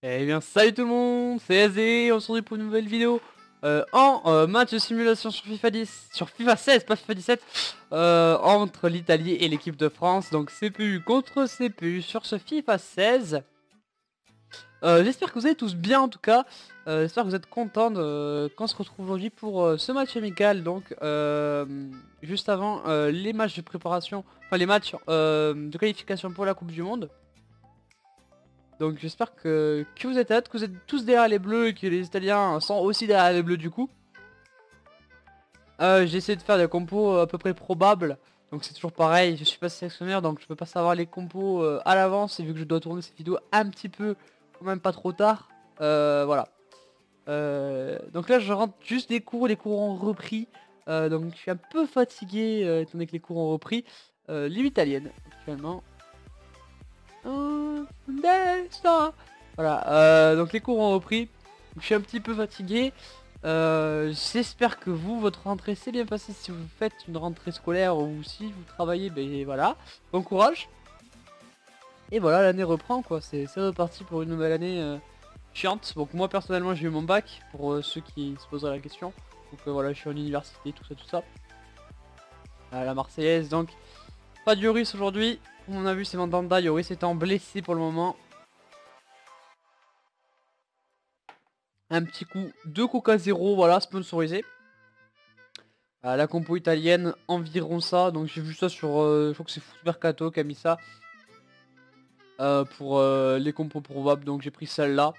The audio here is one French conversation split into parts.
Eh bien salut tout le monde, c'est SD, on se retrouve pour une nouvelle vidéo match de simulation sur FIFA 10, sur FIFA 16, pas FIFA 17, entre l'Italie et l'équipe de France, donc CPU contre CPU sur ce FIFA 16. J'espère que vous allez tous bien en tout cas, j'espère que vous êtes contents qu'on se retrouve aujourd'hui pour ce match amical, donc juste avant les matchs de préparation, enfin les matchs de qualification pour la Coupe du Monde. Donc j'espère que vous êtes hâte, que vous êtes tous derrière les bleus et que les Italiens sont aussi derrière les bleus du coup. J'ai essayé de faire des compos à peu près probables. Donc c'est toujours pareil, je suis pas sélectionneur donc je peux pas savoir les compos à l'avance. Et vu que je dois tourner cette vidéo un petit peu, quand même pas trop tard. Voilà. Donc là je rentre juste des cours, les cours ont repris. Donc je suis un peu fatigué étant donné que les cours ont repris. Ligue italienne actuellement. Voilà, donc les cours ont repris. Je suis un petit peu fatigué. J'espère que vous, votre rentrée s'est bien passée si vous faites une rentrée scolaire ou si vous travaillez, ben voilà. Bon courage. Et voilà, l'année reprend quoi, c'est reparti pour une nouvelle année chiante. Donc moi personnellement j'ai eu mon bac, pour ceux qui se poseraient la question. Donc voilà, je suis en université, tout ça. La Marseillaise, donc pas de Yoris aujourd'hui. Comme on a vu c'est Mandanda, Yoris étant blessé pour le moment. Un petit coup de Coca Zéro, voilà, sponsorisé. La compo italienne, environ ça. Donc j'ai vu ça sur, je crois que c'est Foot Mercato qui a mis ça. Pour les compos probables, donc j'ai pris celle-là.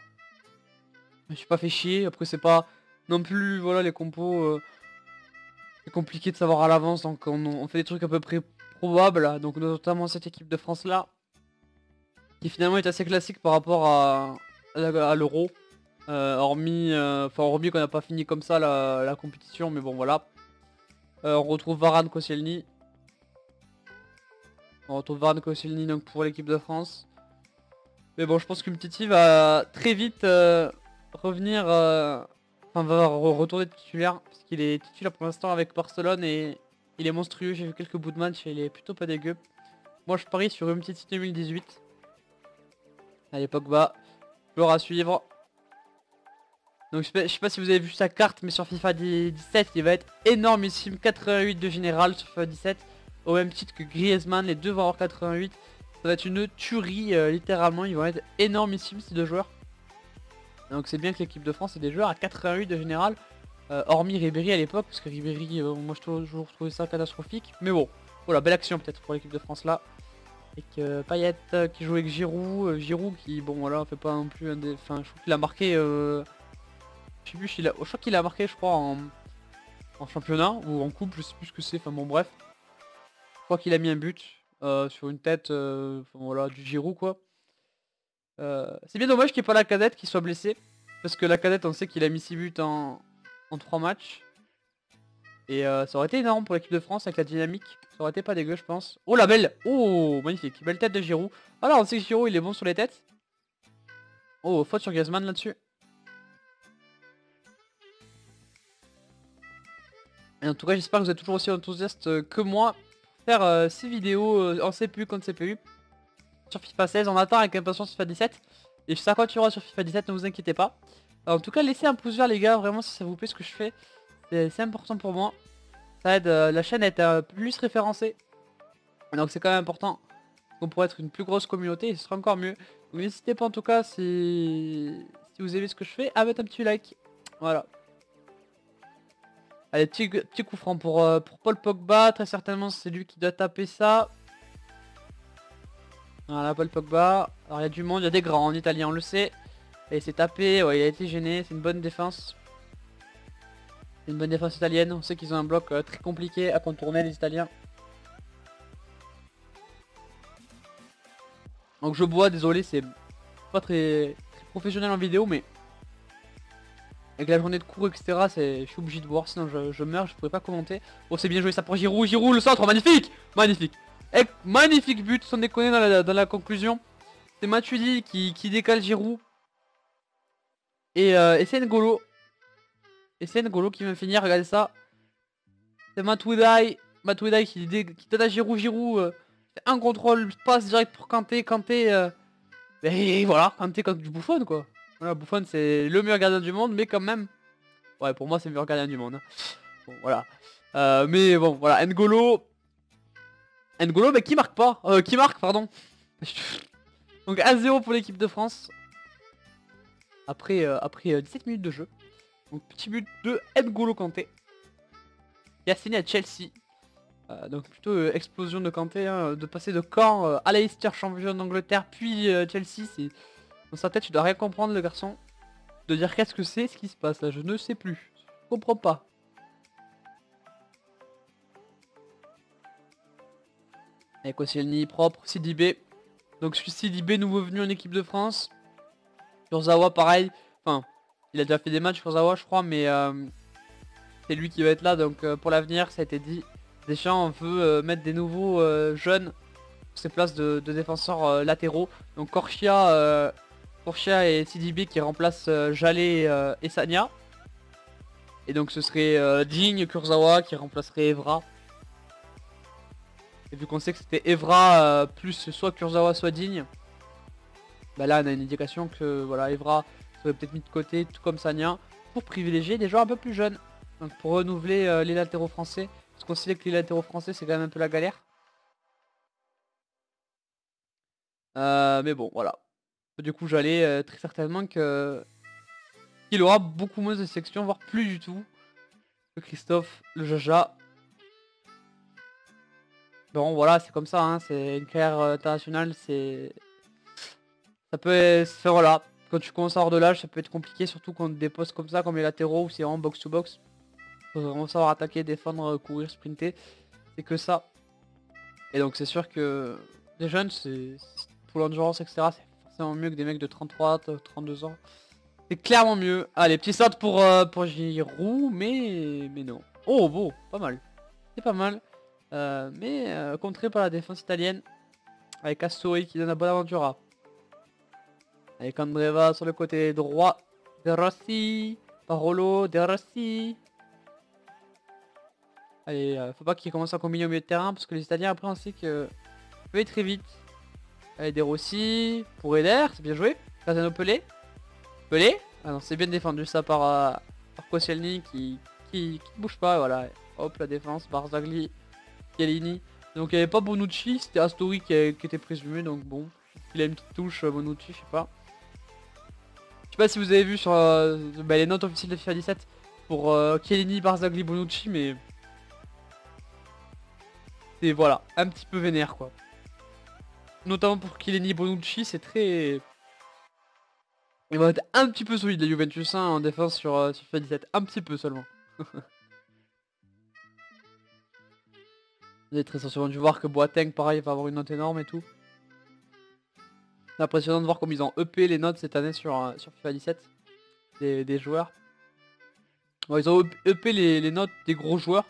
Je me suis pas fait chier, après c'est pas non plus, voilà, les compos, c'est compliqué de savoir à l'avance. Donc on fait des trucs à peu près probables. Donc notamment cette équipe de France là. Qui finalement est assez classique par rapport à l'Euro. Hormis qu'on n'a pas fini comme ça la compétition, mais bon voilà. On retrouve Varane, Koscielny. On retrouve Varane, Koscielny donc pour l'équipe de France. Mais bon, je pense que Umtiti va très vite revenir, enfin va retourner titulaire, parce qu'il est titulaire pour l'instant avec Barcelone et il est monstrueux. J'ai vu quelques bouts de match et il est plutôt pas dégueu. Moi je parie sur Umtiti 2018. Allez, Pogba, joueur à suivre. Donc je sais pas si vous avez vu sa carte, mais sur FIFA 17 il va être énormissime. 88 de général sur FIFA 17, au même titre que Griezmann, les deux vont avoir 88. Ça va être une tuerie, littéralement, ils vont être énormissimes ces deux joueurs. Donc c'est bien que l'équipe de France ait des joueurs à 88 de général, hormis Ribéry à l'époque, parce que Ribéry, moi je toujours trouvé ça catastrophique. Mais bon, voilà, belle action peut-être pour l'équipe de France là. Avec Payet qui joue avec Giroud, Giroud qui, bon voilà, fait pas non plus un des... Enfin, je trouve qu'il a marqué... Je sais plus, je crois qu'il a marqué, je crois, en championnat ou en coupe, je sais plus ce que c'est, enfin bon bref. Je crois qu'il a mis un but sur une tête, enfin, voilà, du Giroud quoi. C'est bien dommage qu'il n'y ait pas la cadette qui soit blessée. Parce que la cadette, on sait qu'il a mis 6 buts en 3 matchs. Et ça aurait été énorme pour l'équipe de France avec la dynamique. Ça aurait été pas dégueu je pense. Oh la belle! Oh magnifique, belle tête de Giroud. Alors on sait que Giroud il est bon sur les têtes. Oh, faute sur Griezmann là-dessus. Et en tout cas j'espère que vous êtes toujours aussi enthousiaste que moi pour faire ces vidéos en CPU contre CPU sur FIFA 16. On attend avec impatience FIFA 17. Et ça continuera sur FIFA 17, ne vous inquiétez pas. En tout cas laissez un pouce vert les gars, vraiment si ça vous plaît ce que je fais. C'est important pour moi. Ça aide la chaîne à être plus référencée. Donc c'est quand même important. Donc pour être une plus grosse communauté, ce sera encore mieux. Donc n'hésitez pas en tout cas si vous aimez ce que je fais à mettre un petit like. Voilà. Allez, petit coup franc pour Paul Pogba. Très certainement c'est lui qui doit taper ça. Voilà, Paul Pogba. Alors il y a du monde, il y a des grands en italien, on le sait. Et c'est tapé, ouais, il a été gêné, c'est une bonne défense. C'est une bonne défense italienne, on sait qu'ils ont un bloc très compliqué à contourner les Italiens. Donc je bois, désolé, c'est pas très professionnel en vidéo, mais avec la journée de cours, etc., je suis obligé de boire, sinon je meurs, je pourrais pas commenter. Oh, c'est bien joué ça pour Giroud, Giroud, le centre, magnifique. Magnifique. Magnifique but, sans déconner dans la conclusion. C'est Matuidi qui décale Giroud. Et c'est N'Golo. Et c'est N'Golo qui va finir, regardez ça. C'est Matuidi qui donne à Giroud, Giroud. Fait un contrôle, passe direct pour Kanté, Kanté... Et voilà, Kanté contre du Buffon quoi. Voilà, Buffon c'est le meilleur gardien du monde, mais quand même. Ouais, pour moi c'est le meilleur gardien du monde. Hein. Bon, voilà. Mais bon, voilà, N'Golo. N'Golo, mais qui marque pas qui marque, pardon. Donc 1-0 pour l'équipe de France. Après 17 minutes de jeu. Donc petit but de N'Golo Kanté. Qui a signé à Chelsea. Donc plutôt explosion de Kanté, hein, de passer de Caen à Leicester champion d'Angleterre, puis Chelsea. C'est dans sa tête, tu dois rien comprendre le garçon. De dire qu'est-ce que c'est ce qui se passe là, je ne sais plus. Je comprends pas. Avec Koscielny propre, Sidibé. Donc Sidibé nouveau venu en équipe de France. Kurzawa pareil. Enfin, il a déjà fait des matchs Kurzawa je crois, mais c'est lui qui va être là. Donc pour l'avenir, ça a été dit. Deschamps veut mettre des nouveaux jeunes pour ces places de défenseurs latéraux. Donc Korchia et Sidibé qui remplacent Jallet et Sagna. Et donc ce serait Digne, Kurzawa qui remplacerait Evra. Et vu qu'on sait que c'était Evra plus soit Kurzawa soit Digne, bah là on a une indication que voilà Evra serait peut-être mis de côté tout comme Sagna pour privilégier des joueurs un peu plus jeunes. Donc pour renouveler les latéraux français. Parce qu'on sait que les latéraux français c'est quand même un peu la galère. Mais bon voilà. Du coup j'allais très certainement que qu'il aura beaucoup moins de sections, voire plus du tout. Le Christophe, le Jaja. Bon voilà c'est comme ça, hein, c'est une carrière internationale, c'est... Ça peut se voilà. Quand tu commences à avoir de l'âge ça peut être compliqué, surtout quand des postes comme ça, comme les latéraux où c'est vraiment box to box. Faut vraiment savoir attaquer, défendre, courir, sprinter. C'est que ça. Et donc c'est sûr que les jeunes, c'est pour l'endurance, etc. C'est forcément mieux que des mecs de 33, 32 ans. C'est clairement mieux. Allez, petit start pour Giroud, mais non. Oh, beau, pas mal. C'est pas mal. Mais contré par la défense italienne. Avec Astori qui donne la bonne aventura. Avec Andreva sur le côté droit. De Rossi. Parolo, De Rossi. Allez, faut pas qu'il commence à combiner au milieu de terrain parce que les Italiens après on sait que ça peut aller très vite. Allez, De Rossi pour Eder, c'est bien joué. Casano Pelé. Pelé. Ah non, c'est bien défendu ça par Koscielny qui bouge pas, voilà. Hop, la défense, Barzagli, Chiellini. Donc il n'y avait pas Bonucci, c'était Astori qui était présumé, donc bon. Il a une petite touche Bonucci, je sais pas. Je sais pas si vous avez vu sur les notes officielles de FIFA 17 pour Chiellini, Barzagli, Bonucci, mais... C'est voilà, un petit peu vénère quoi. Notamment pour Chiellini Bonucci, c'est très... Il va être un petit peu solide la Juventus hein, en défense sur FIFA 17, un petit peu seulement. Vous avez très sûrement dû voir que Boateng pareil va avoir une note énorme et tout. C'est impressionnant de voir comme ils ont EP les notes cette année sur FIFA 17 des joueurs. Bon, ils ont EP les notes des gros joueurs.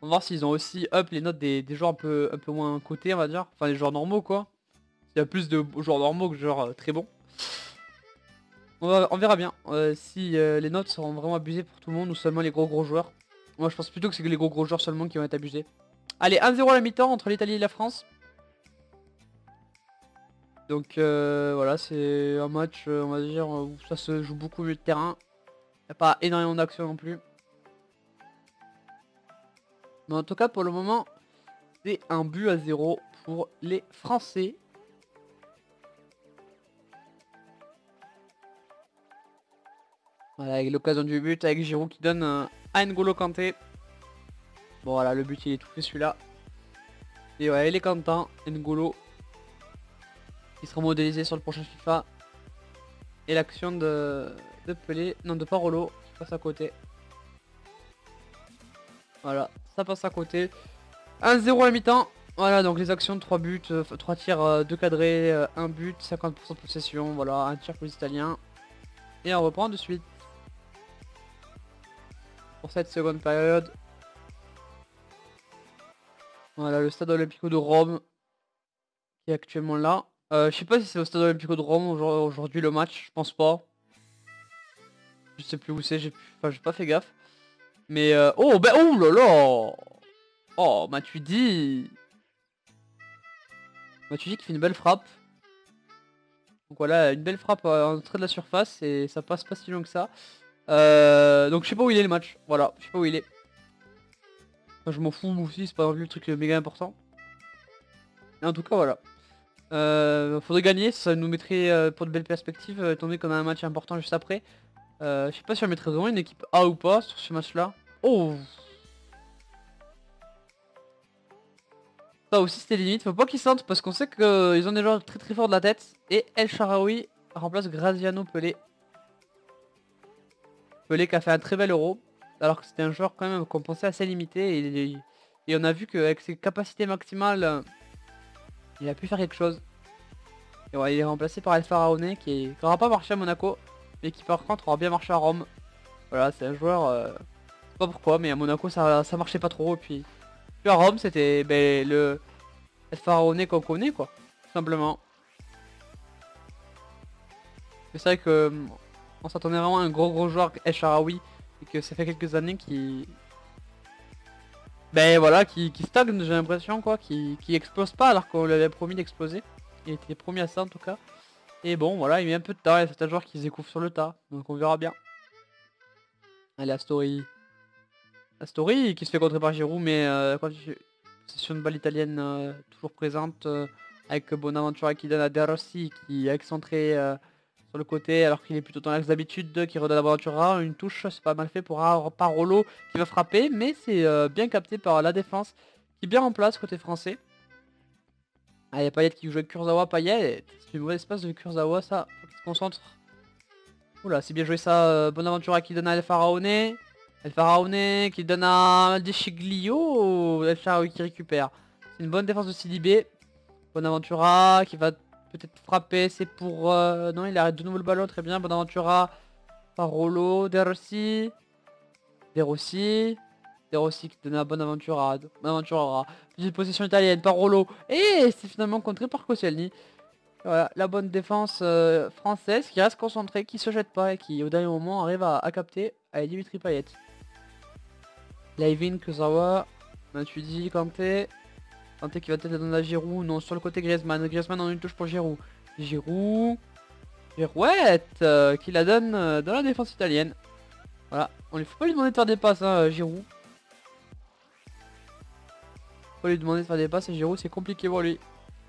On va voir s'ils ont aussi up les notes des joueurs un peu moins cotés on va dire. Enfin les joueurs normaux quoi. Il y a plus de joueurs normaux que joueurs très bons. On verra bien si les notes seront vraiment abusées pour tout le monde ou seulement les gros joueurs. Moi je pense plutôt que c'est que les gros joueurs seulement qui vont être abusés. Allez 1-0 à la mi-temps entre l'Italie et la France. Donc voilà c'est un match on va dire où ça se joue beaucoup mieux de terrain. Il n'y a pas énormément d'action non plus. Mais en tout cas pour le moment c'est un but à 0 pour les Français. Voilà avec l'occasion du but avec Giroud qui donne à N'Golo Kanté. Bon voilà le but il est tout fait celui-là. Et ouais il est content N'Golo. Qui sera modélisé sur le prochain FIFA. Et l'action de Pelé, non de Parolo qui passe à côté. Voilà, ça passe à côté. 1-0 à la mi-temps. Voilà, donc les actions de 3 buts, 3 tirs, 2 cadrés, 1 but, 50% de possession. Voilà, un tir pour les Italiens. Et on reprend de suite. Pour cette seconde période. Voilà, le stade Olimpico de Rome. Qui est actuellement là. Je sais pas si c'est au stade Olimpico de Rome aujourd'hui le match, je pense pas. Je sais plus où c'est, j'ai pas fait gaffe. Mais oh bah oh là là. Oh Matuidi qui fait une belle frappe. Donc voilà, une belle frappe en entrée de la surface et ça passe pas si loin que ça. Donc je sais pas où il est le match. Voilà, je sais pas où il est. Enfin, je m'en fous aussi, c'est pas non plus le truc méga important. Et en tout cas voilà. Faudrait gagner, ça nous mettrait pour de belles perspectives, étant donné qu'on a un match important juste après. Je sais pas si on mettrait vraiment une équipe A ou pas sur ce match là. Oh, ça aussi c'était limite, faut pas qu'ils sentent parce qu'on sait qu'ils ont des joueurs très très forts de la tête. Et El Shaarawy remplace Graziano Pelé. Pelé qui a fait un très bel euro. Alors que c'était un joueur quand même qu'on pensait assez limité. Et on a vu qu'avec ses capacités maximales, il a pu faire quelque chose. Et ouais, il est remplacé par El Faraone qui n'aura pas marché à Monaco. Mais qui par contre aura bien marché à Rome. Voilà, c'est un joueur, je sais pas pourquoi, mais à Monaco ça marchait pas trop. Et puis à Rome c'était le El Faraone qu'on connaît quoi, tout simplement. Mais c'est vrai que on s'attendait vraiment à un gros joueur El Shaarawy. Et que ça fait quelques années qui... voilà, qui stagne j'ai l'impression quoi, qui explose pas alors qu'on lui avait promis d'exploser. Il était promis à ça en tout cas. Et bon voilà, il met un peu de temps, il y a certains joueurs qui se découvrent sur le tas. Donc on verra bien. Allez, Astori. Astori qui se fait contrer par Giroud, mais possession de balle italienne toujours présente. Avec Bonaventura qui donne à De Rossi qui est excentré sur le côté alors qu'il est plutôt dans l'axe d'habitude, qui redonne à Bonaventura. Une touche, c'est pas mal fait pour Parolo qui va frapper, mais c'est bien capté par la défense qui est bien en place côté français. Ah, il y a Payet qui joue avec Kurzawa. Payet, c'est une mauvaise espace de Kurzawa, ça. Faut qu'il se concentre. Oula, c'est bien joué ça. Bonaventura qui donne à El Faraone. El Faraone qui donne à Deschiglio. El Shaarawy qui récupère. C'est une bonne défense de Sidibé. Bonaventura qui va peut-être frapper. C'est pour... non, il arrête de nouveau le ballon. Très bien. Bonaventura. Parolo. De Rossi. De Rossi. De Rossi qui donne à Bonaventura. Bonaventura. Petite possession italienne. Parolo. Et c'est finalement contré par Koscielny. Voilà, la bonne défense française qui reste concentrée, qui se jette pas et qui au dernier moment arrive à capter avec Dimitri Payet. Layvin, Kurzawa, Matuidi, Kanté. Kanté qui va peut-être la donner à Giroud. Non, sur le côté Griezmann. Griezmann en une touche pour Giroud. Giroud. Girouette qui la donne dans la défense italienne. Voilà, on lui faut pas lui demander de faire des passes, hein, Giroud. Faut lui demander de faire des passes et Giroud c'est compliqué pour lui.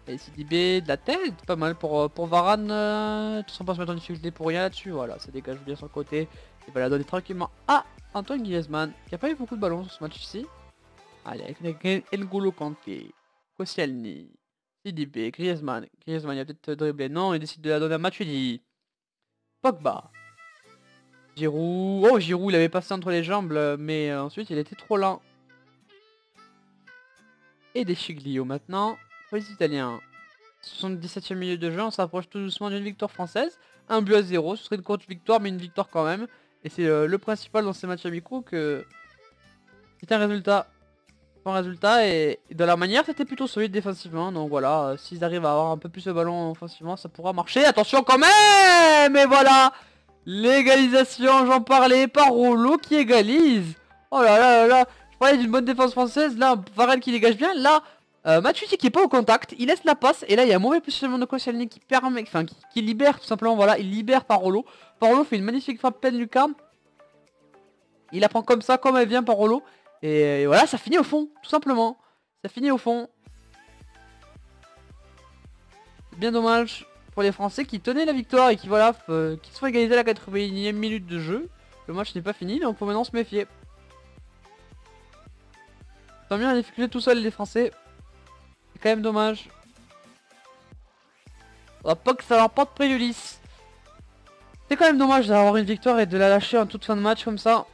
Et Sidibé de la tête, pas mal pour Varane, sans pas se mettre en difficulté pour rien là-dessus, voilà, ça dégage bien sur le côté. Il va la donner tranquillement à Antoine Griezmann, qui a pas eu beaucoup de ballons sur ce match-ci. Allez, avec N'Golo Kanté, Koscielny, Sidibé, Griezmann, il a peut-être dribblé, non, il décide de la donner à Matuidi. Pogba. Giroud, oh Giroud il avait passé entre les jambes, mais ensuite il était trop lent. Et Deschiglio maintenant. Pour les Italiens, 77e milieu de jeu, on s'approche tout doucement d'une victoire française. 1-0, ce serait une courte victoire, mais une victoire quand même. Et c'est le principal dans ces matchs amicaux que c'est un résultat. Et de la manière, c'était plutôt solide défensivement. Donc voilà, s'ils arrivent à avoir un peu plus de ballon offensivement, ça pourra marcher. Attention quand même. Et voilà, l'égalisation, j'en parlais, Parolo qui égalise. Oh là là là là, je parlais d'une bonne défense française. Là, Varane qui dégage bien. Là, Matuidi qui est pas au contact, il laisse la passe et là il y a un mauvais positionnement de Koscielny qui permet, enfin qui libère tout simplement, voilà, il libère Parolo. Parolo fait une magnifique frappe pleine lucarne. Il la prend comme ça, comme elle vient Parolo. Et voilà, ça finit au fond, tout simplement. Ça finit au fond. Bien dommage pour les Français qui tenaient la victoire et qui voilà, qui se font égaliser à la 81e minute de jeu. Le match n'est pas fini, donc faut maintenant se méfier. Tant mieux, on a difficulté tout seul les Français. C'est quand même dommage. On va pas que ça leur porte préjudice. C'est quand même dommage d'avoir une victoire et de la lâcher en toute fin de match comme ça.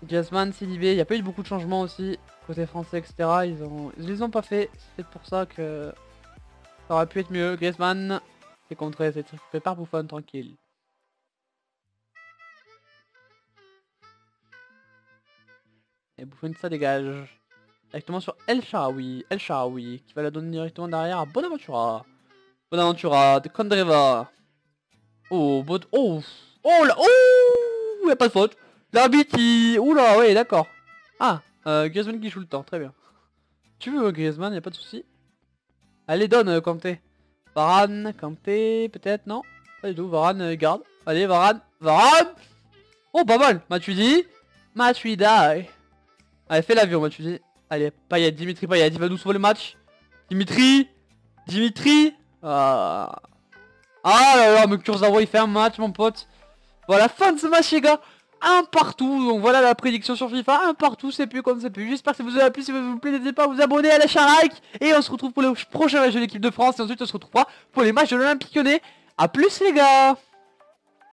Griezmann, Sidibé, il n'y a pas eu beaucoup de changements aussi. Côté français, etc. Ils les ont pas fait. C'est peut-être pour ça que ça aurait pu être mieux. Griezmann, c'est contré, c'est récupéré par Buffon, tranquille. Et Buffon, ça dégage. Directement sur El Shaarawy. El Shaarawy qui va la donner directement derrière à Bonaventura. Bonaventura de Candreva. Oh, oh, oh là, oh, y a pas de faute. L'arbitre il... Oula, ouais, d'accord. Ah, Griezmann qui joue le temps, très bien. Tu veux Griezmann, y a pas de souci. Allez, donne Kanté. Varane, Kanté, peut-être, non? Pas du tout, Varane, garde. Allez, Varane, Varane! Oh, pas mal, Matuidi. Matuidi. Allez, fais l'avion, Matuidi. Allez, Payet, Dimitri Payet, il va nous sauver le match. Dimitri. Dimitri. Ah là là, mais Kurzawa, il fait un match, mon pote. Voilà, fin de ce match, les gars. Un partout, donc voilà la prédiction sur FIFA, un partout, c'est plus comme c'est plus. J'espère que ça vous a plu, si vous plaît, n'hésitez pas à vous abonner, à lâcher un like. Et on se retrouve pour le prochain match de l'équipe de France, et ensuite on se retrouvera pour les matchs de l'Olympique Lyonnais. A plus les gars.